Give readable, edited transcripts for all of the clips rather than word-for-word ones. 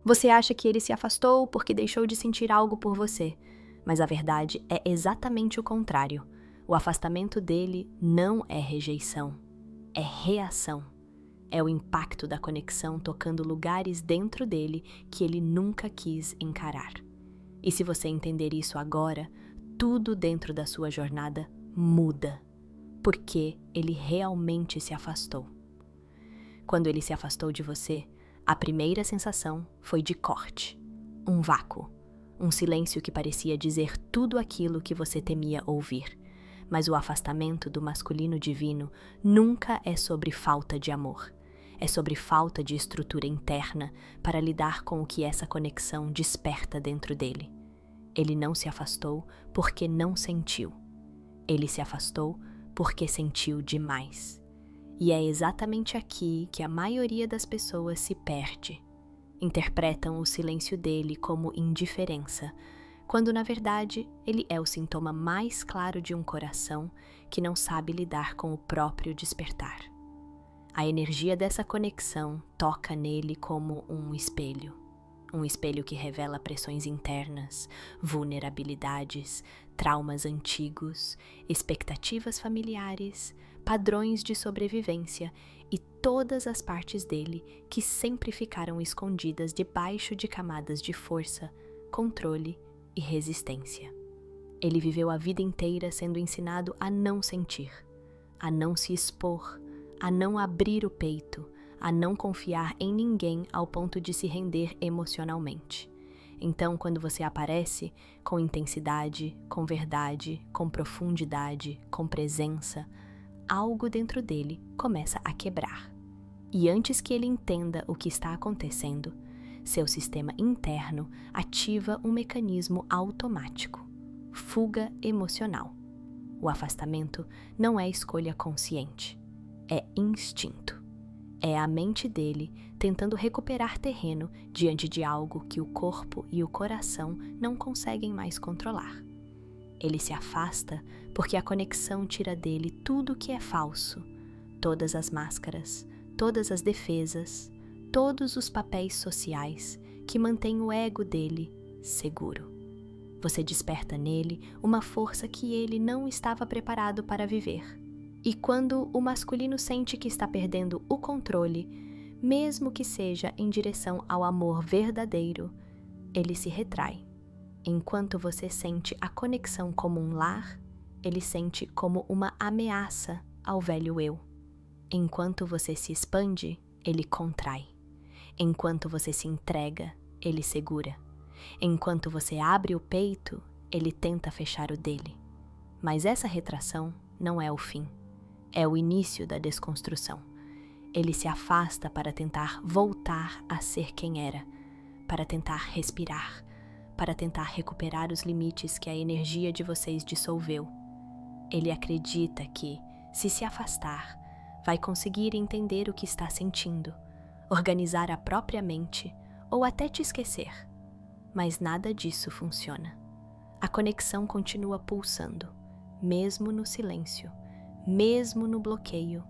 Você acha que ele se afastou porque deixou de sentir algo por você, mas a verdade é exatamente o contrário. O afastamento dele não é rejeição, é reação. É o impacto da conexão tocando lugares dentro dele que ele nunca quis encarar. E se você entender isso agora, tudo dentro da sua jornada muda, porque ele realmente se afastou. Quando ele se afastou de você, a primeira sensação foi de corte, um vácuo, um silêncio que parecia dizer tudo aquilo que você temia ouvir. Mas o afastamento do masculino divino nunca é sobre falta de amor. É sobre falta de estrutura interna para lidar com o que essa conexão desperta dentro dele. Ele não se afastou porque não sentiu. Ele se afastou porque sentiu demais. E é exatamente aqui que a maioria das pessoas se perde. Interpretam o silêncio dele como indiferença, quando na verdade ele é o sintoma mais claro de um coração que não sabe lidar com o próprio despertar. A energia dessa conexão toca nele como um espelho que revela pressões internas, vulnerabilidades, traumas antigos, expectativas familiares, padrões de sobrevivência e todas as partes dele que sempre ficaram escondidas debaixo de camadas de força, controle e resistência. Ele viveu a vida inteira sendo ensinado a não sentir, a não se expor, a não abrir o peito, a não confiar em ninguém ao ponto de se render emocionalmente. Então, quando você aparece com intensidade, com verdade, com profundidade, com presença, algo dentro dele começa a quebrar. E antes que ele entenda o que está acontecendo, seu sistema interno ativa um mecanismo automático: fuga emocional. O afastamento não é escolha consciente, é instinto. É a mente dele tentando recuperar terreno diante de algo que o corpo e o coração não conseguem mais controlar. Ele se afasta porque a conexão tira dele tudo que é falso, todas as máscaras, todas as defesas, todos os papéis sociais que mantêm o ego dele seguro. Você desperta nele uma força que ele não estava preparado para viver. E quando o masculino sente que está perdendo o controle, mesmo que seja em direção ao amor verdadeiro, ele se retrai. Enquanto você sente a conexão como um lar, ele sente como uma ameaça ao velho eu. Enquanto você se expande, ele contrai. Enquanto você se entrega, ele segura. Enquanto você abre o peito, ele tenta fechar o dele. Mas essa retração não é o fim. É o início da desconstrução. Ele se afasta para tentar voltar a ser quem era, para tentar respirar, para tentar recuperar os limites que a energia de vocês dissolveu. Ele acredita que, se afastar, vai conseguir entender o que está sentindo, organizar a própria mente ou até te esquecer. Mas nada disso funciona. A conexão continua pulsando, mesmo no silêncio, mesmo no bloqueio,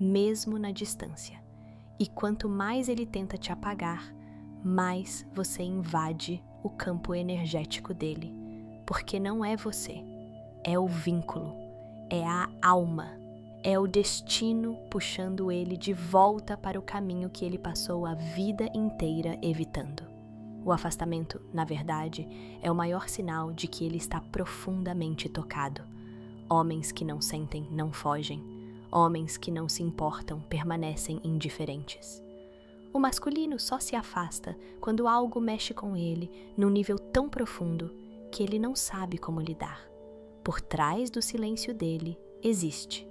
mesmo na distância. E quanto mais ele tenta te apagar, mais você invade o campo energético dele, porque não é você, é o vínculo, é a alma, é o destino puxando ele de volta para o caminho que ele passou a vida inteira evitando. O afastamento, na verdade, é o maior sinal de que ele está profundamente tocado. Homens que não sentem não fogem. Homens que não se importam permanecem indiferentes. O masculino só se afasta quando algo mexe com ele num nível tão profundo que ele não sabe como lidar. Por trás do silêncio dele existe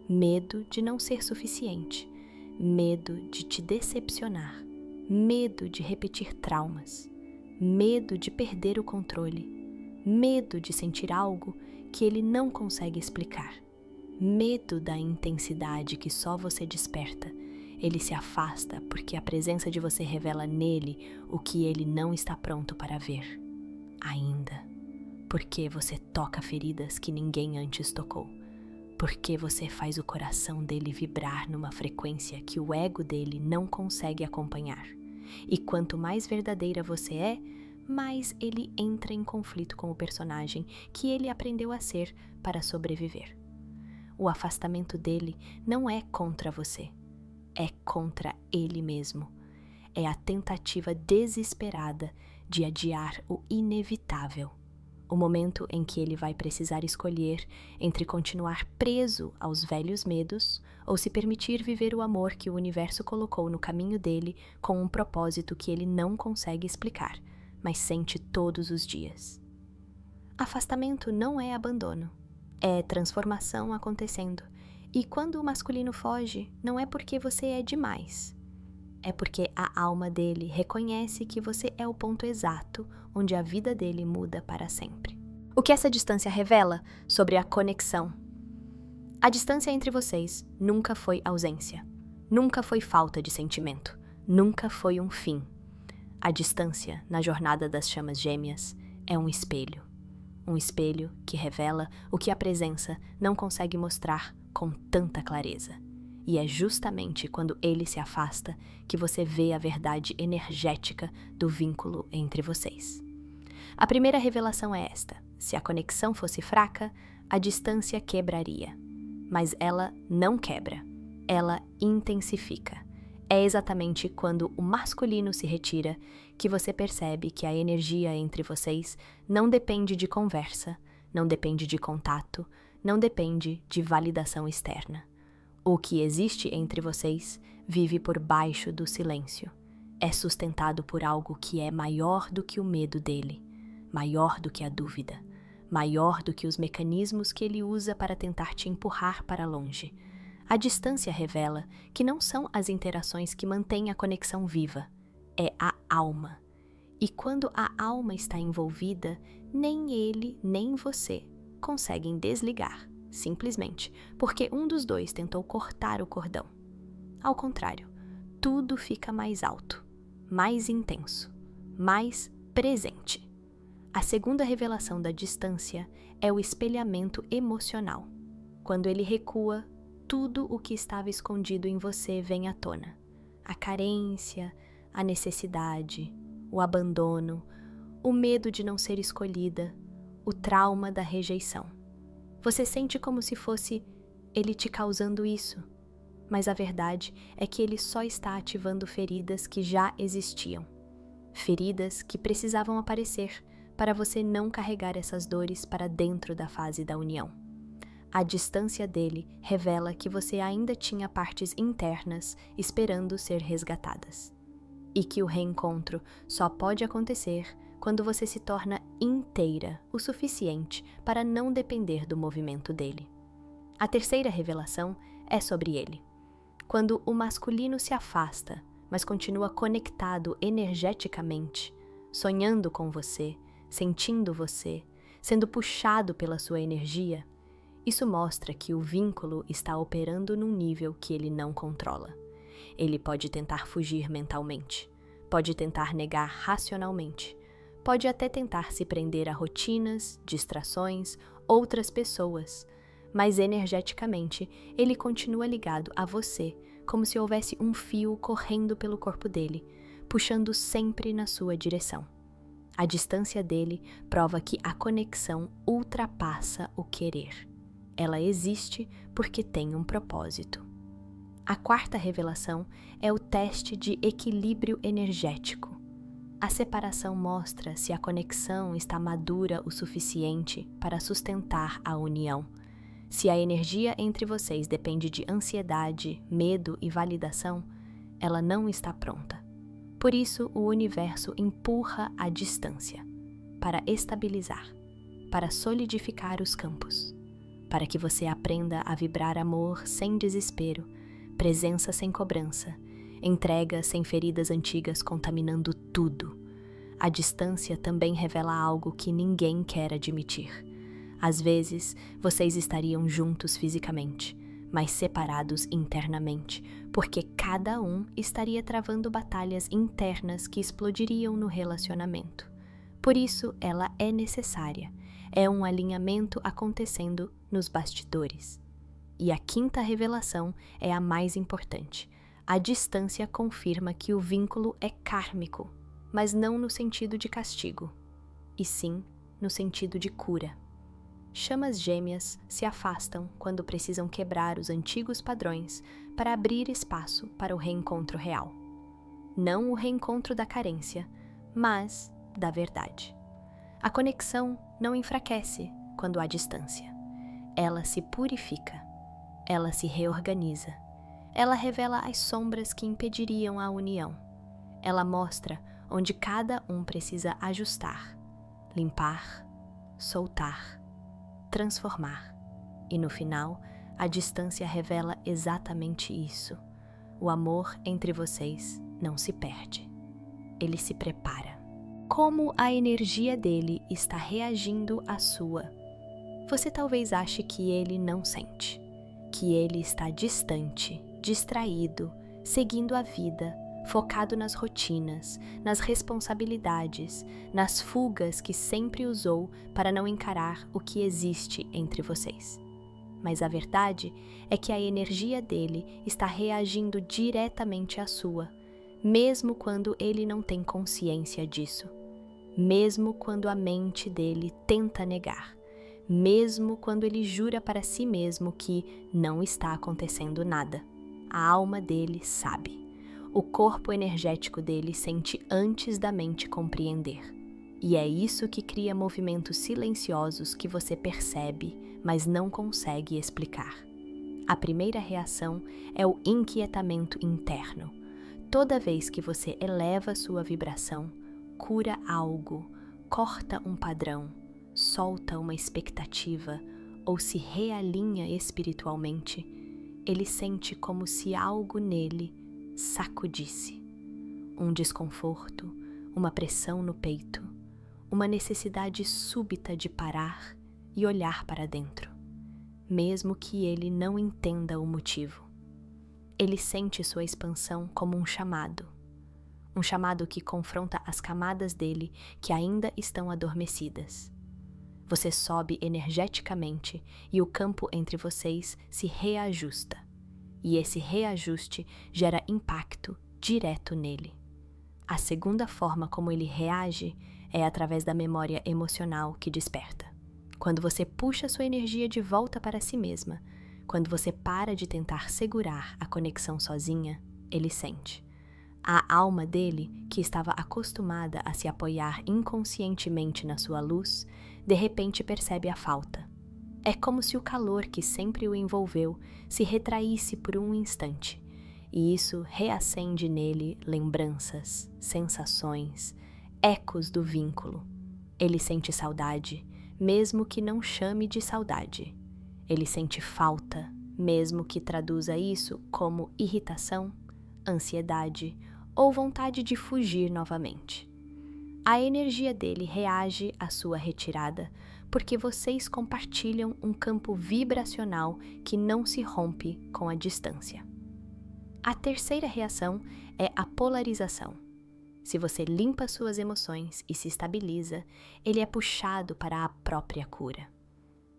medo de não ser suficiente, medo de te decepcionar, medo de repetir traumas, medo de perder o controle, medo de sentir algo que ele não consegue explicar, medo da intensidade que só você desperta. Ele se afasta porque a presença de você revela nele o que ele não está pronto para ver ainda. Porque você toca feridas que ninguém antes tocou. Porque você faz o coração dele vibrar numa frequência que o ego dele não consegue acompanhar. E quanto mais verdadeira você é, mais ele entra em conflito com o personagem que ele aprendeu a ser para sobreviver. O afastamento dele não é contra você, é contra ele mesmo. É a tentativa desesperada de adiar o inevitável. O momento em que ele vai precisar escolher entre continuar preso aos velhos medos ou se permitir viver o amor que o universo colocou no caminho dele com um propósito que ele não consegue explicar, mas sente todos os dias. Afastamento não é abandono, é transformação acontecendo. E quando o masculino foge, não é porque você é demais. É porque a alma dele reconhece que você é o ponto exato onde a vida dele muda para sempre. O que essa distância revela sobre a conexão? A distância entre vocês nunca foi ausência, nunca foi falta de sentimento, nunca foi um fim. A distância, na jornada das chamas gêmeas, é um espelho. Um espelho que revela o que a presença não consegue mostrar com tanta clareza. E é justamente quando ele se afasta que você vê a verdade energética do vínculo entre vocês. A primeira revelação é esta: se a conexão fosse fraca, a distância quebraria. Mas ela não quebra, ela intensifica. É exatamente quando o masculino se retira que você percebe que a energia entre vocês não depende de conversa, não depende de contato, não depende de validação externa. O que existe entre vocês vive por baixo do silêncio. É sustentado por algo que é maior do que o medo dele, maior do que a dúvida, maior do que os mecanismos que ele usa para tentar te empurrar para longe. A distância revela que não são as interações que mantêm a conexão viva, é a alma. E quando a alma está envolvida, nem ele nem você conseguem desligar. Simplesmente porque um dos dois tentou cortar o cordão. Ao contrário, tudo fica mais alto, mais intenso, mais presente. A segunda revelação da distância é o espelhamento emocional. Quando ele recua, tudo o que estava escondido em você vem à tona. A carência, a necessidade, o abandono, o medo de não ser escolhida, o trauma da rejeição. Você sente como se fosse ele te causando isso, mas a verdade é que ele só está ativando feridas que já existiam. Feridas que precisavam aparecer para você não carregar essas dores para dentro da fase da união. A distância dele revela que você ainda tinha partes internas esperando ser resgatadas. E que o reencontro só pode acontecer quando você se torna inteira o suficiente para não depender do movimento dele. A terceira revelação é sobre ele. Quando o masculino se afasta, mas continua conectado energeticamente, sonhando com você, sentindo você, sendo puxado pela sua energia, isso mostra que o vínculo está operando num nível que ele não controla. Ele pode tentar fugir mentalmente, pode tentar negar racionalmente, pode até tentar se prender a rotinas, distrações, outras pessoas, mas energeticamente ele continua ligado a você, como se houvesse um fio correndo pelo corpo dele, puxando sempre na sua direção. A distância dele prova que a conexão ultrapassa o querer. Ela existe porque tem um propósito. A quarta revelação é o teste de equilíbrio energético. A separação mostra se a conexão está madura o suficiente para sustentar a união. Se a energia entre vocês depende de ansiedade, medo e validação, ela não está pronta. Por isso, o universo empurra a distância para estabilizar, para solidificar os campos, para que você aprenda a vibrar amor sem desespero, presença sem cobrança, entrega sem feridas antigas contaminando tudo. A distância também revela algo que ninguém quer admitir. Às vezes, vocês estariam juntos fisicamente, mas separados internamente, porque cada um estaria travando batalhas internas que explodiriam no relacionamento. Por isso, ela é necessária. É um alinhamento acontecendo nos bastidores. E a quinta revelação é a mais importante. A distância confirma que o vínculo é kármico, mas não no sentido de castigo, e sim no sentido de cura. Chamas gêmeas se afastam quando precisam quebrar os antigos padrões para abrir espaço para o reencontro real. Não o reencontro da carência, mas da verdade. A conexão não enfraquece quando há distância. Ela se purifica, ela se reorganiza, ela revela as sombras que impediriam a união. Ela mostra onde cada um precisa ajustar, limpar, soltar, transformar. E no final, a distância revela exatamente isso. O amor entre vocês não se perde. Ele se prepara. Como a energia dele está reagindo à sua? Você talvez ache que ele não sente, que ele está distante, distraído, seguindo a vida, focado nas rotinas, nas responsabilidades, nas fugas que sempre usou para não encarar o que existe entre vocês. Mas a verdade é que a energia dele está reagindo diretamente à sua, mesmo quando ele não tem consciência disso, mesmo quando a mente dele tenta negar, mesmo quando ele jura para si mesmo que não está acontecendo nada. A alma dele sabe. O corpo energético dele sente antes da mente compreender. E é isso que cria movimentos silenciosos que você percebe, mas não consegue explicar. A primeira reação é o inquietamento interno. Toda vez que você eleva sua vibração, cura algo, corta um padrão, solta uma expectativa ou se realinha espiritualmente, ele sente como se algo nele sacudisse. Um desconforto, uma pressão no peito, uma necessidade súbita de parar e olhar para dentro, mesmo que ele não entenda o motivo. Ele sente sua expansão como um chamado que confronta as camadas dele que ainda estão adormecidas. Você sobe energeticamente e o campo entre vocês se reajusta. E esse reajuste gera impacto direto nele. A segunda forma como ele reage é através da memória emocional que desperta. Quando você puxa sua energia de volta para si mesma, quando você para de tentar segurar a conexão sozinha, ele sente. A alma dele, que estava acostumada a se apoiar inconscientemente na sua luz, de repente percebe a falta. É como se o calor que sempre o envolveu se retraísse por um instante, e isso reacende nele lembranças, sensações, ecos do vínculo. Ele sente saudade, mesmo que não chame de saudade. Ele sente falta, mesmo que traduza isso como irritação, ansiedade ou vontade de fugir novamente. A energia dele reage à sua retirada porque vocês compartilham um campo vibracional que não se rompe com a distância. A terceira reação é a polarização. Se você limpa suas emoções e se estabiliza, ele é puxado para a própria cura.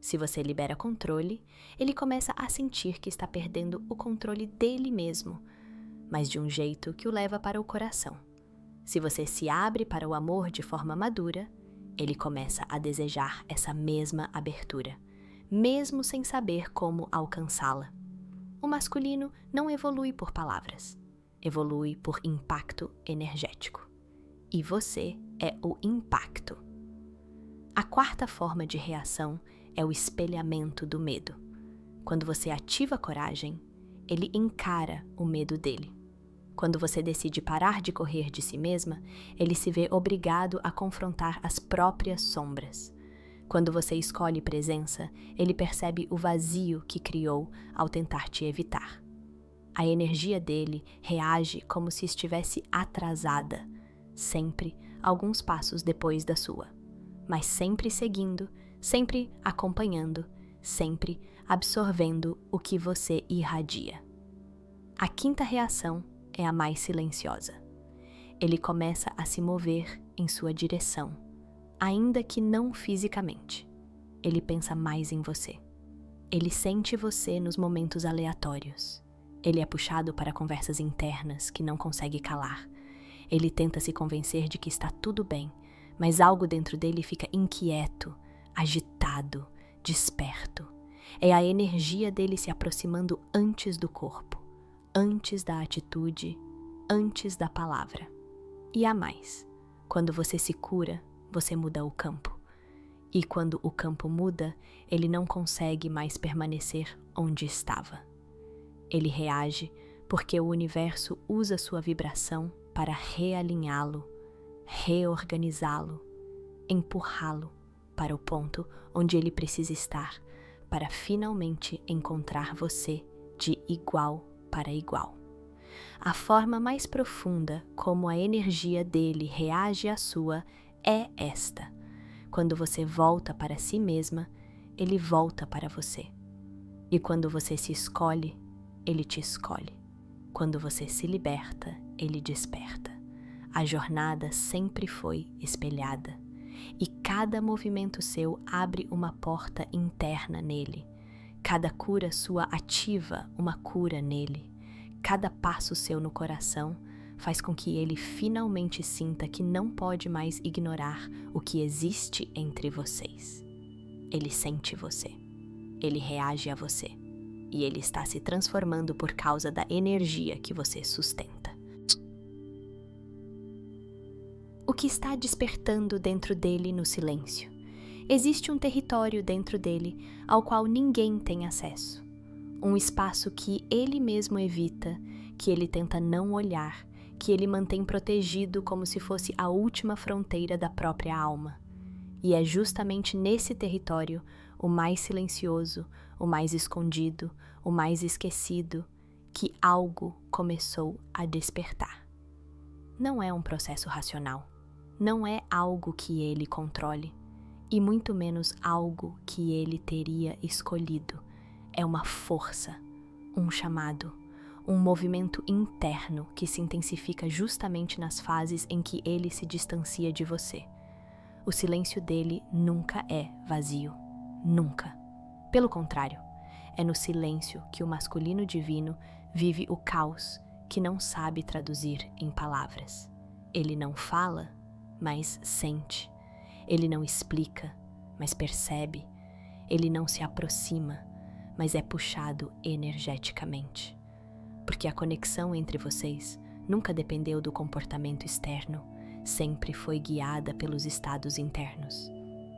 Se você libera controle, ele começa a sentir que está perdendo o controle dele mesmo, mas de um jeito que o leva para o coração. Se você se abre para o amor de forma madura, ele começa a desejar essa mesma abertura, mesmo sem saber como alcançá-la. O masculino não evolui por palavras, evolui por impacto energético. E você é o impacto. A quarta forma de reação é o espelhamento do medo. Quando você ativa a coragem, ele encara o medo dele. Quando você decide parar de correr de si mesma, ele se vê obrigado a confrontar as próprias sombras. Quando você escolhe presença, ele percebe o vazio que criou ao tentar te evitar. A energia dele reage como se estivesse atrasada, sempre alguns passos depois da sua, mas sempre seguindo, sempre acompanhando, sempre absorvendo o que você irradia. A quinta reação é a mais silenciosa. Ele começa a se mover em sua direção, ainda que não fisicamente. Ele pensa mais em você. Ele sente você nos momentos aleatórios. Ele é puxado para conversas internas que não consegue calar. Ele tenta se convencer de que está tudo bem, mas algo dentro dele fica inquieto, agitado, desperto. É a energia dele se aproximando antes do corpo, antes da atitude, antes da palavra. E há mais. Quando você se cura, você muda o campo. E quando o campo muda, ele não consegue mais permanecer onde estava. Ele reage porque o universo usa sua vibração para realinhá-lo, reorganizá-lo, empurrá-lo para o ponto onde ele precisa estar para finalmente encontrar você de igual para igual. A forma mais profunda como a energia dele reage à sua é esta. Quando você volta para si mesma, ele volta para você. E quando você se escolhe, ele te escolhe. Quando você se liberta, ele desperta. A jornada sempre foi espelhada. E cada movimento seu abre uma porta interna nele. Cada cura sua ativa uma cura nele. Cada passo seu no coração faz com que ele finalmente sinta que não pode mais ignorar o que existe entre vocês. Ele sente você. Ele reage a você. E ele está se transformando por causa da energia que você sustenta. O que está despertando dentro dele no silêncio? Existe um território dentro dele ao qual ninguém tem acesso. Um espaço que ele mesmo evita, que ele tenta não olhar, que ele mantém protegido como se fosse a última fronteira da própria alma. E é justamente nesse território, o mais silencioso, o mais escondido, o mais esquecido, que algo começou a despertar. Não é um processo racional. Não é algo que ele controle, e muito menos algo que ele teria escolhido. É uma força, um chamado, um movimento interno que se intensifica justamente nas fases em que ele se distancia de você. O silêncio dele nunca é vazio, nunca. Pelo contrário, é no silêncio que o masculino divino vive o caos que não sabe traduzir em palavras. Ele não fala, mas sente. Ele não explica, mas percebe. Ele não se aproxima, mas é puxado energeticamente. Porque a conexão entre vocês nunca dependeu do comportamento externo, sempre foi guiada pelos estados internos.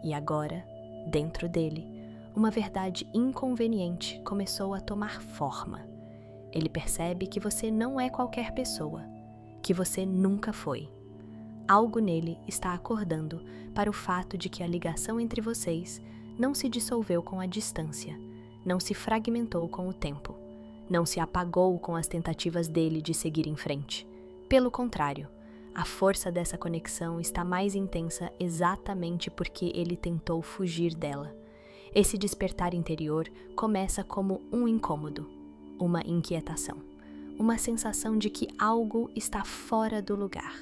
E agora, dentro dele, uma verdade inconveniente começou a tomar forma. Ele percebe que você não é qualquer pessoa, que você nunca foi. Algo nele está acordando para o fato de que a ligação entre vocês não se dissolveu com a distância, não se fragmentou com o tempo, não se apagou com as tentativas dele de seguir em frente. Pelo contrário, a força dessa conexão está mais intensa exatamente porque ele tentou fugir dela. Esse despertar interior começa como um incômodo, uma inquietação, uma sensação de que algo está fora do lugar.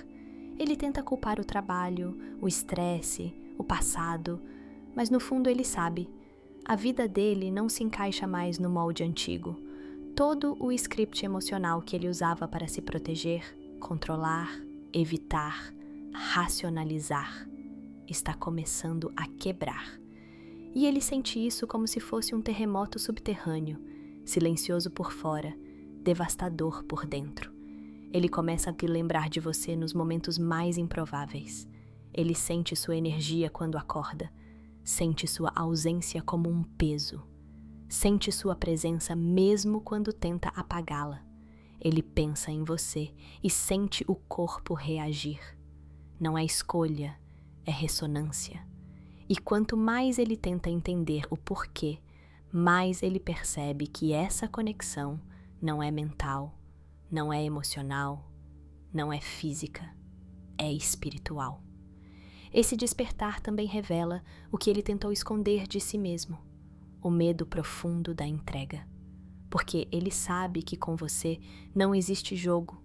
Ele tenta culpar o trabalho, o estresse, o passado, mas no fundo ele sabe. A vida dele não se encaixa mais no molde antigo. Todo o script emocional que ele usava para se proteger, controlar, evitar, racionalizar, está começando a quebrar. E ele sente isso como se fosse um terremoto subterrâneo, silencioso por fora, devastador por dentro. Ele começa a lembrar de você nos momentos mais improváveis. Ele sente sua energia quando acorda, sente sua ausência como um peso. Sente sua presença mesmo quando tenta apagá-la. Ele pensa em você e sente o corpo reagir. Não é escolha, é ressonância. E quanto mais ele tenta entender o porquê, mais ele percebe que essa conexão não é mental, não é emocional, não é física, é espiritual. Esse despertar também revela o que ele tentou esconder de si mesmo, o medo profundo da entrega. Porque ele sabe que com você não existe jogo,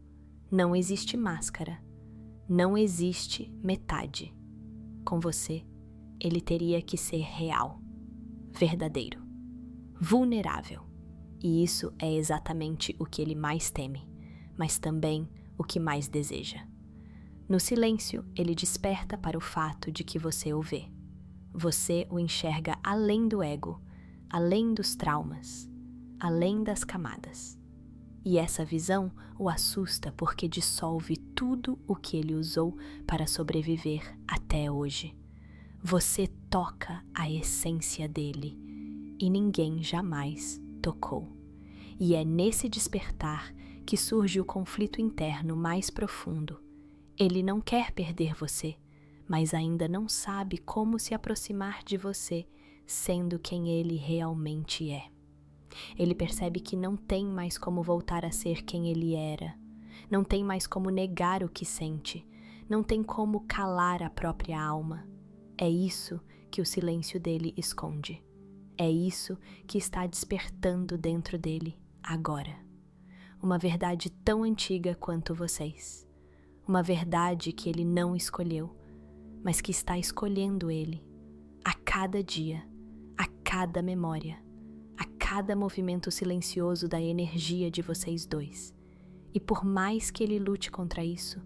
não existe máscara, não existe metade. Com você, ele teria que ser real, verdadeiro, vulnerável. E isso é exatamente o que ele mais teme, mas também o que mais deseja. No silêncio, ele desperta para o fato de que você o vê. Você o enxerga além do ego, além dos traumas, além das camadas. E essa visão o assusta porque dissolve tudo o que ele usou para sobreviver até hoje. Você toca a essência dele e ninguém jamais tocou. E é nesse despertar que surge o conflito interno mais profundo. Ele não quer perder você, mas ainda não sabe como se aproximar de você, sendo quem ele realmente é. Ele percebe que não tem mais como voltar a ser quem ele era, não tem mais como negar o que sente, não tem como calar a própria alma. É isso que o silêncio dele esconde. É isso que está despertando dentro dele agora. Uma verdade tão antiga quanto vocês. Uma verdade que ele não escolheu, mas que está escolhendo ele a cada dia, a cada memória, a cada movimento silencioso da energia de vocês dois. E por mais que ele lute contra isso,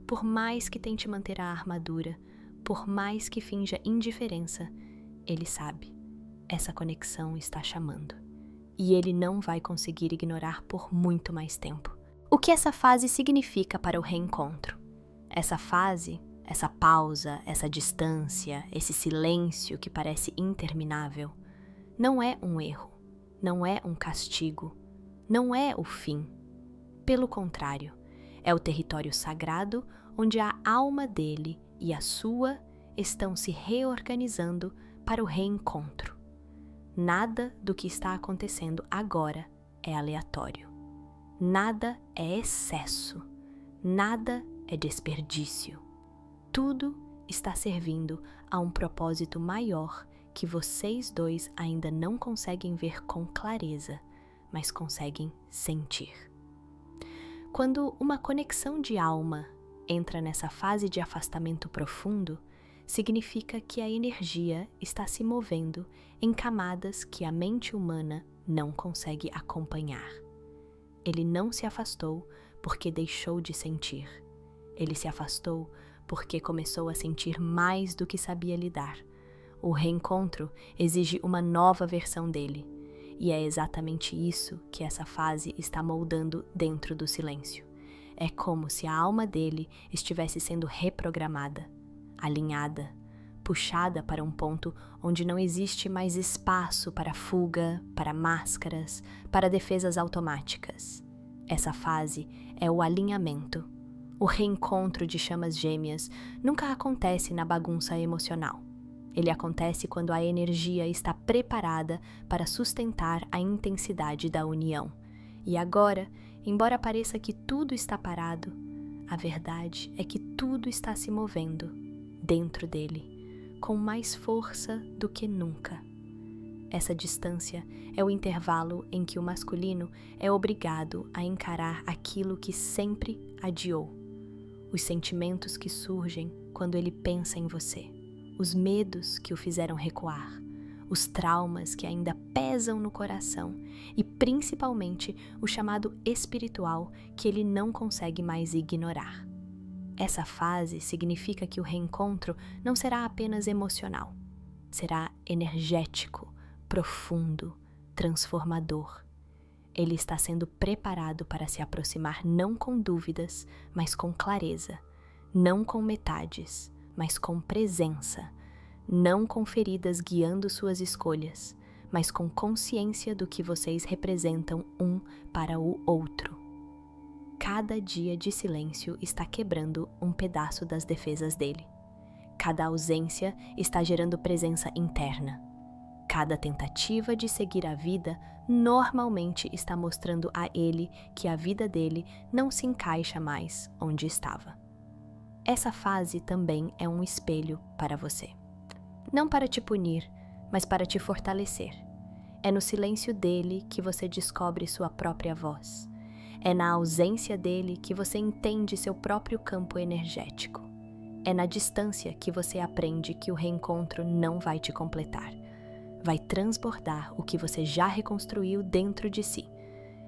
por mais que tente manter a armadura, por mais que finja indiferença, ele sabe, essa conexão está chamando. E ele não vai conseguir ignorar por muito mais tempo. O que essa fase significa para o reencontro? Essa fase, essa pausa, essa distância, esse silêncio que parece interminável, não é um erro, não é um castigo, não é o fim. Pelo contrário, é o território sagrado onde a alma dele e a sua estão se reorganizando para o reencontro. Nada do que está acontecendo agora é aleatório. Nada é excesso. Nada é desperdício. Tudo está servindo a um propósito maior que vocês dois ainda não conseguem ver com clareza, mas conseguem sentir. Quando uma conexão de alma entra nessa fase de afastamento profundo, significa que a energia está se movendo em camadas que a mente humana não consegue acompanhar. Ele não se afastou porque deixou de sentir. Ele se afastou porque começou a sentir mais do que sabia lidar. O reencontro exige uma nova versão dele, e é exatamente isso que essa fase está moldando dentro do silêncio. É como se a alma dele estivesse sendo reprogramada, alinhada, puxada para um ponto onde não existe mais espaço para fuga, para máscaras, para defesas automáticas. Essa fase é o alinhamento. O reencontro de chamas gêmeas nunca acontece na bagunça emocional. Ele acontece quando a energia está preparada para sustentar a intensidade da união. E agora, embora pareça que tudo está parado, a verdade é que tudo está se movendo dentro dele, com mais força do que nunca. Essa distância é o intervalo em que o masculino é obrigado a encarar aquilo que sempre adiou. Os sentimentos que surgem quando ele pensa em você, os medos que o fizeram recuar, os traumas que ainda pesam no coração e principalmente o chamado espiritual que ele não consegue mais ignorar. Essa fase significa que o reencontro não será apenas emocional, será energético, profundo, transformador. Ele está sendo preparado para se aproximar não com dúvidas, mas com clareza, não com metades, mas com presença, não com feridas guiando suas escolhas, mas com consciência do que vocês representam um para o outro. Cada dia de silêncio está quebrando um pedaço das defesas dele. Cada ausência está gerando presença interna. Cada tentativa de seguir a vida normalmente está mostrando a ele que a vida dele não se encaixa mais onde estava. Essa fase também é um espelho para você. Não para te punir, mas para te fortalecer. É no silêncio dele que você descobre sua própria voz. É na ausência dele que você entende seu próprio campo energético. É na distância que você aprende que o reencontro não vai te completar, vai transbordar o que você já reconstruiu dentro de si.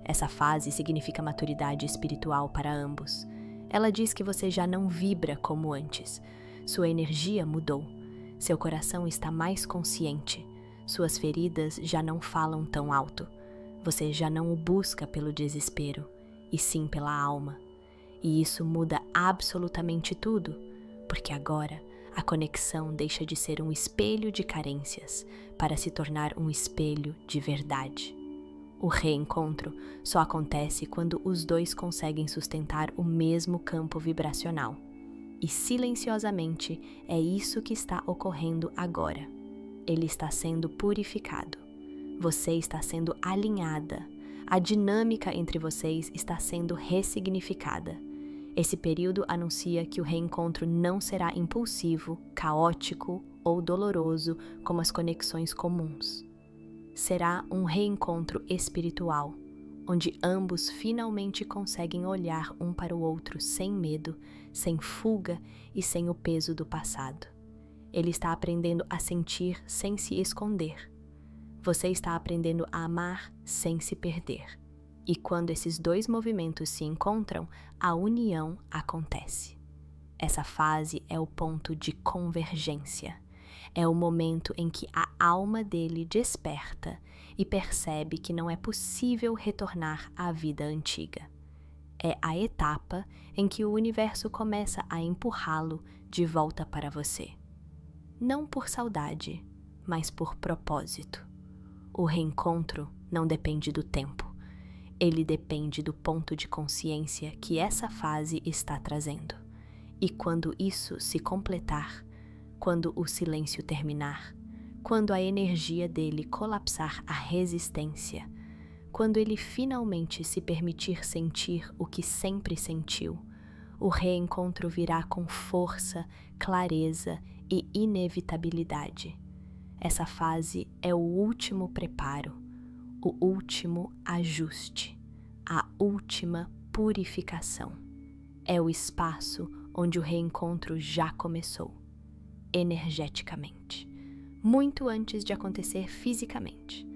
Essa fase significa maturidade espiritual para ambos. Ela diz que você já não vibra como antes. Sua energia mudou. Seu coração está mais consciente. Suas feridas já não falam tão alto. Você já não o busca pelo desespero, e sim pela alma. E isso muda absolutamente tudo, porque agora a conexão deixa de ser um espelho de carências para se tornar um espelho de verdade. O reencontro só acontece quando os dois conseguem sustentar o mesmo campo vibracional. E silenciosamente é isso que está ocorrendo agora. Ele está sendo purificado. Você está sendo alinhada. A dinâmica entre vocês está sendo ressignificada. Esse período anuncia que o reencontro não será impulsivo, caótico ou doloroso como as conexões comuns. Será um reencontro espiritual, onde ambos finalmente conseguem olhar um para o outro sem medo, sem fuga e sem o peso do passado. Ele está aprendendo a sentir sem se esconder. Você está aprendendo a amar sem se perder. E quando esses dois movimentos se encontram, a união acontece. Essa fase é o ponto de convergência. É o momento em que a alma dele desperta e percebe que não é possível retornar à vida antiga. É a etapa em que o universo começa a empurrá-lo de volta para você. Não por saudade, mas por propósito. O reencontro não depende do tempo. Ele depende do ponto de consciência que essa fase está trazendo. E quando isso se completar, quando o silêncio terminar, quando a energia dele colapsar a resistência, quando ele finalmente se permitir sentir o que sempre sentiu, o reencontro virá com força, clareza e inevitabilidade. Essa fase é o último preparo, o último ajuste, a última purificação. É o espaço onde o reencontro já começou, energeticamente, muito antes de acontecer fisicamente.